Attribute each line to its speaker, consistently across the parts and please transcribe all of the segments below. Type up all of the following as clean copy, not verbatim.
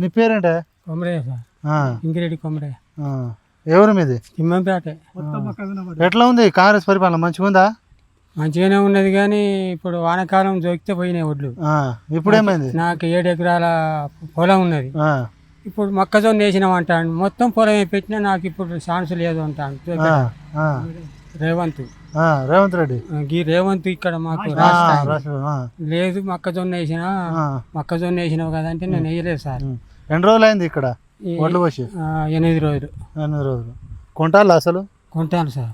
Speaker 1: నీ పేరేంటే?
Speaker 2: కొమరే సార్, ఇంకిరెడ్డి కొమరే.
Speaker 1: ఎవరు మీది?
Speaker 2: తిమ్మంపేట.
Speaker 1: ఎట్లా ఉంది కాంగ్రెస్ పరిపాలన? మంచిగా ఉందా?
Speaker 2: మంచిగానే ఉన్నది కానీ ఇప్పుడు వానాకాలం జోకితే పోయినాయి ఒడ్లు.
Speaker 1: ఇప్పుడు ఏమైంది?
Speaker 2: నాకు 7 ఎకరాల పొలం ఉన్నది. ఇప్పుడు మొక్కజొన్న వేసినాం అంటాను, మొత్తం పొలం పెట్టినా నాకు ఇప్పుడు ఛాన్స్ లేదు అంటాను. రేవంత్
Speaker 1: రెడ్డి
Speaker 2: ఈ రేవంత్ ఇక్కడ మాకు లేదు, మొక్కజొన్న వేసినావు కదా అంటే నేను వేయలేదు సార్.
Speaker 1: ఎన్ని రోజులు అయింది ఇక్కడ వడ్లు వచ్చి?
Speaker 2: 8 రోజులు.
Speaker 1: 8 రోజులు కొంటాలా అసలు?
Speaker 2: కొంటాను సార్.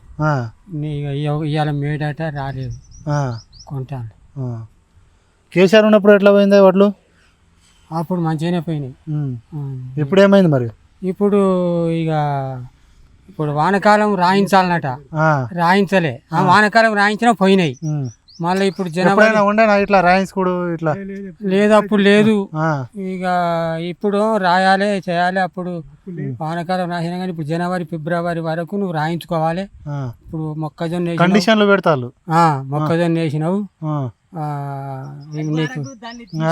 Speaker 2: ఇవాళ మేడట రాలేదు, కొంటాను.
Speaker 1: కేసీఆర్ ఉన్నప్పుడు ఎట్లా పోయింది వడ్లు?
Speaker 2: అప్పుడు మంచిగానే పోయినాయి.
Speaker 1: ఇప్పుడు ఏమైంది మరి?
Speaker 2: ఇప్పుడు వానకాలం రాయించాలన్నట, రాయించలే. ఆ వానకాలం రాయించినా పోయినాయి. మళ్ళీ ఇప్పుడు జనవరి
Speaker 1: ఉండేనా ఇట్లా రాయించుకోడు ఇట్లా?
Speaker 2: లేదు, అప్పుడు లేదు. ఇక ఇప్పుడు రాయాలి చేయాలి. అప్పుడు వానకాలం రాసినా కానీ ఇప్పుడు జనవరి ఫిబ్రవరి వరకు నువ్వు రాయించుకోవాలి. ఇప్పుడు మొక్కజొన్న
Speaker 1: కండిషన్లు పెడతారు.
Speaker 2: మొక్కజొన్న వేసినావు, నీకు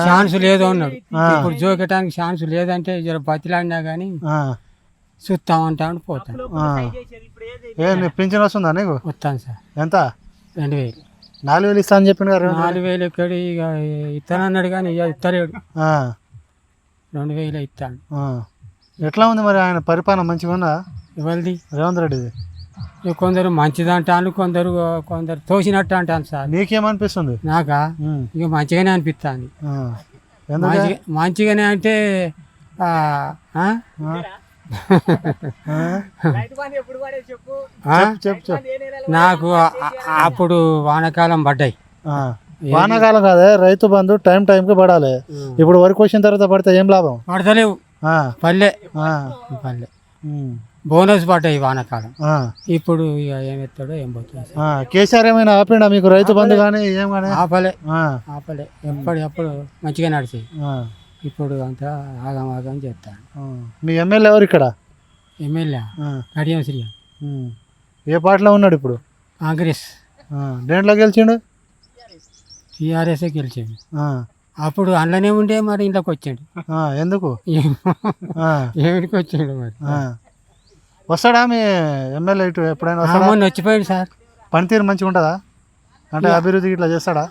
Speaker 2: ఛాన్స్ లేదు అన్నాడు. ఇప్పుడు జోకటానికి ఛాన్స్ లేదంటే జర బతిలాడినా కానీ చూస్తామంటా పోతాను.
Speaker 1: పింఛన్ వస్తుందా నీకు?
Speaker 2: వస్తాను సార్.
Speaker 1: ఎంత?
Speaker 2: 2000.
Speaker 1: 4000 ఇస్తా అని చెప్పిండు.
Speaker 2: 4000 ఎక్కడి ఇక ఇస్తాను అన్నాడు కానీ ఇక ఇస్తలేడు. 2000 ఇస్తాను.
Speaker 1: ఎట్లా ఉంది మరి ఆయన పరిపాలన? మంచిగా ఉందా?
Speaker 2: ఎవరిది?
Speaker 1: రేవంత్ రెడ్డిది.
Speaker 2: కొందరు మంచిది అంటాను, కొందరు తోసినట్టు అంటాను సార్.
Speaker 1: నీకేమనిపిస్తుంది?
Speaker 2: నాకా ఇక మంచిగానే అనిపిస్తుంది. మంచిగానే అంటే నాకు అప్పుడు వానాకాలం పడ్డాయి.
Speaker 1: వానాకాలం కాదే, రైతు బంధు టైంకి పడాలి. ఇప్పుడు వరకు వచ్చిన తర్వాత పడితే ఏం లాభం?
Speaker 2: పడతలేవు. పల్లె బోనస్ పడ్డాయి వానాకాలం. ఇప్పుడు ఇక ఏమెత్తాడో ఏం పోతుంది.
Speaker 1: కేసీఆర్ ఏమైనా ఆపిండా మీకు రైతు బంధు కానీ? ఏం కానీ
Speaker 2: ఆపలే. ఎప్పుడు మంచిగా నడిచాయి. ఇప్పుడు అంతా ఆగం చేస్తాను.
Speaker 1: మీ ఎమ్మెల్యే ఎవరు ఇక్కడ?
Speaker 2: ఎమ్మెల్యే కడియం శ్రీ.
Speaker 1: ఏ పార్టీలో ఉన్నాడు ఇప్పుడు?
Speaker 2: కాంగ్రెస్.
Speaker 1: దేంట్లో గెలిచిండు?
Speaker 2: టీఆర్ఎస్ గెలిచిండు. అప్పుడు అందులోనే ఉండే, మరి ఇంట్లోకి వచ్చాడు.
Speaker 1: ఎందుకు?
Speaker 2: ఏమిటికి వచ్చాడు మరి?
Speaker 1: వస్తాడా మీ ఎమ్మెల్యే ఇటు ఎప్పుడైనా?
Speaker 2: మొన్న వచ్చిపోయాడు సార్.
Speaker 1: పనితీరు మంచిగా ఉంటుందా? అంటే అభివృద్ధి ఇట్లా చేస్తాడా?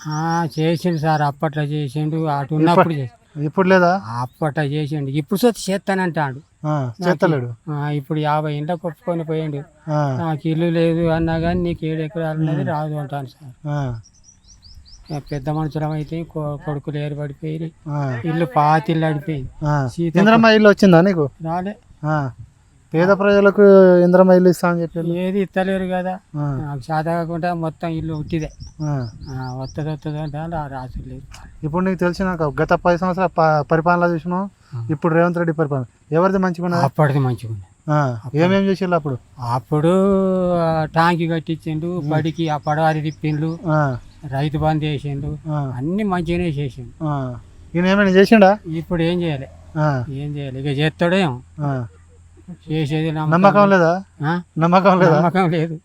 Speaker 2: చేసిండు సార్, అప్పట్లో చేసిండు. అటు ఉన్నప్పుడు
Speaker 1: ఇప్పుడు లేదా?
Speaker 2: అప్పట్లో చేసిండు. ఇప్పుడు చేస్తానంటాడు,
Speaker 1: చేస్తలేడు.
Speaker 2: ఇప్పుడు 50 ఇంట్లోకి ఒప్పుకొని పోయిండు. నాకు ఇల్లు లేదు అన్నా కానీ నీకు 7 ఎకరాలు ఉన్నది రాదు అంటాను సార్. పెద్ద మనుషులం అయితే కొడుకులు ఏర్పడిపోయి ఇల్లు పాతిల్లు అడిపోయింది.
Speaker 1: ఇంద్రమ్మ ఇల్లు వచ్చిందా నీకు?
Speaker 2: రాలే.
Speaker 1: పేద ప్రజలకు ఇంద్రమ్మ ఇల్లు ఇస్తా అని చెప్పి
Speaker 2: ఏది ఇస్తలేరు కదా. నాకు చేత కాకుండా మొత్తం ఇల్లు ఉట్టిదే. వస్తుంది అంటే రాసు లేదు.
Speaker 1: ఇప్పుడు నీకు తెలిసినాక గత 10 సంవత్సరాల పరిపాలన చూసినావు, ఇప్పుడు రేవంత్ రెడ్డి పరిపాలన ఎవరిది మంచిగా ఉన్నది?
Speaker 2: అప్పటిది మంచిగా ఉంది.
Speaker 1: ఏమేమి చేసిండు అప్పుడు?
Speaker 2: అప్పుడు టాంకి కట్టించిండు, బడికి ఆ పడవారి తిప్పిండు, రైతు బంద్ చేసిండు, అన్ని మంచిగానే చేసిండు.
Speaker 1: ఈయన ఏమైనా చేసిండా?
Speaker 2: ఇప్పుడు ఏం చేయాలి ఇక చేస్తాడేమో. చేసేది
Speaker 1: నమ్మకం లేదా? నమ్మకం లేదు.